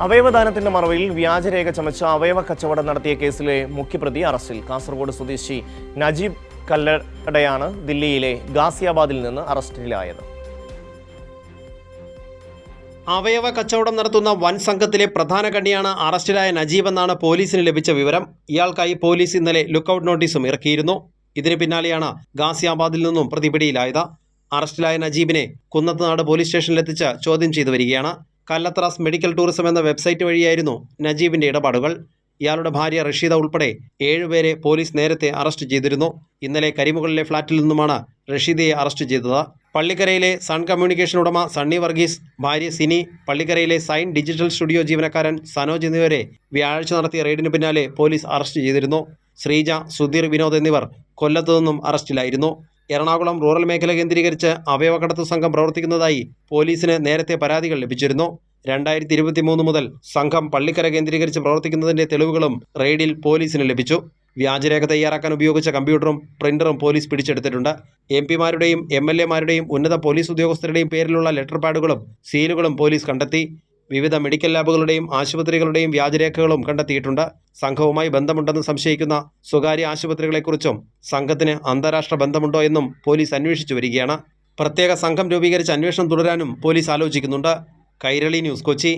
അവയവദാനത്തിന്റെ മറവിൽ വ്യാജരേഖ ചമച്ച അവയവ കച്ചവടം നടത്തിയ കേസിലെ മുഖ്യപ്രതി അറസ്റ്റിൽ. കാസർഗോഡ് സ്വദേശി നജീബ് കല്ലടയാണ് ദില്ലിയിലെ ഗാസിയാബാദിൽ നിന്ന് അറസ്റ്റിലായത്. അവയവ കച്ചവടം നടത്തുന്ന വൻ സംഘത്തിലെ പ്രധാന കണ്ണിയാണ് അറസ്റ്റിലായ നജീബ് എന്നാണ് പോലീസിന് ലഭിച്ച വിവരം. ഇയാൾക്കായി പോലീസ് ഇന്നലെ ലുക്കൌട്ട് നോട്ടീസും ഇറക്കിയിരുന്നു. ഇതിന് പിന്നാലെയാണ് ഗാസിയാബാദിൽ നിന്നും പ്രതി പിടിയിലായത്. അറസ്റ്റിലായ നജീബിനെ കുന്നത്തുനാട് പോലീസ് സ്റ്റേഷനിലെത്തിച്ച് ചോദ്യം ചെയ്തു വരികയാണ്. കല്ലത്രാസ് മെഡിക്കൽ ടൂറിസം എന്ന വെബ്സൈറ്റ് വഴിയായിരുന്നു നജീബിന്റെ ഇടപാടുകൾ. ഇയാളുടെ ഭാര്യ റഷീദ ഉൾപ്പെടെ 7 പേരെ പോലീസ് നേരത്തെ അറസ്റ്റ് ചെയ്തിരുന്നു. ഇന്നലെ കരിമുകളിലെ ഫ്ളാറ്റിൽ നിന്നുമാണ് റഷീദയെ അറസ്റ്റ് ചെയ്തത്. പള്ളിക്കരയിലെ സൺ കമ്മ്യൂണിക്കേഷൻ ഉടമ സണ്ണി വർഗീസ്, ഭാര്യ സിനി, പള്ളിക്കരയിലെ സൈൻ ഡിജിറ്റൽ സ്റ്റുഡിയോ ജീവനക്കാരൻ സനോജ് എന്നിവരെ വ്യാഴാഴ്ച നടത്തിയ റെയ്ഡിന് പിന്നാലെ പോലീസ് അറസ്റ്റ് ചെയ്തിരുന്നു. ശ്രീജ, സുധീർ, വിനോദ് എന്നിവർ കൊല്ലത്തു നിന്നും അറസ്റ്റിലായിരുന്നു. എറണാകുളം റൂറൽ മേഖല കേന്ദ്രീകരിച്ച് അവയവക്കടത്ത് സംഘം പ്രവർത്തിക്കുന്നതായി പോലീസിന് നേരത്തെ പരാതികൾ ലഭിച്ചിരുന്നു. 2023 മുതൽ സംഘം പള്ളിക്കര കേന്ദ്രീകരിച്ച് പ്രവർത്തിക്കുന്നതിന്റെ തെളിവുകളും റെയ്ഡിൽ പോലീസിന് ലഭിച്ചു. വ്യാജരേഖ തയ്യാറാക്കാൻ ഉപയോഗിച്ച കമ്പ്യൂട്ടറും പ്രിന്ററും പോലീസ് പിടിച്ചെടുത്തിട്ടുണ്ട്. MP-മാരുടെയും MLA-മാരുടെയും ഉന്നത പോലീസ് ഉദ്യോഗസ്ഥരുടെയും പേരിലുള്ള ലെറ്റർ പാഡുകളും സീലുകളും പോലീസ് കണ്ടെത്തി. വിവിധ മെഡിക്കൽ ലാബുകളുടെയും ആശുപത്രികളുടെയും വ്യാജരേഖകളും കണ്ടെത്തിയിട്ടുണ്ട്. സംഘവുമായി ബന്ധമുണ്ടെന്ന് സംശയിക്കുന്ന സ്വകാര്യ ആശുപത്രികളെക്കുറിച്ചും സംഘത്തിന് അന്താരാഷ്ട്ര ബന്ധമുണ്ടോ എന്നും പോലീസ് അന്വേഷിച്ചു വരികയാണ്. പ്രത്യേക സംഘം രൂപീകരിച്ച് അന്വേഷണം തുടരാനും പോലീസ് ആലോചിക്കുന്നുണ്ട്. കൈരളി ന്യൂസ്, കൊച്ചി.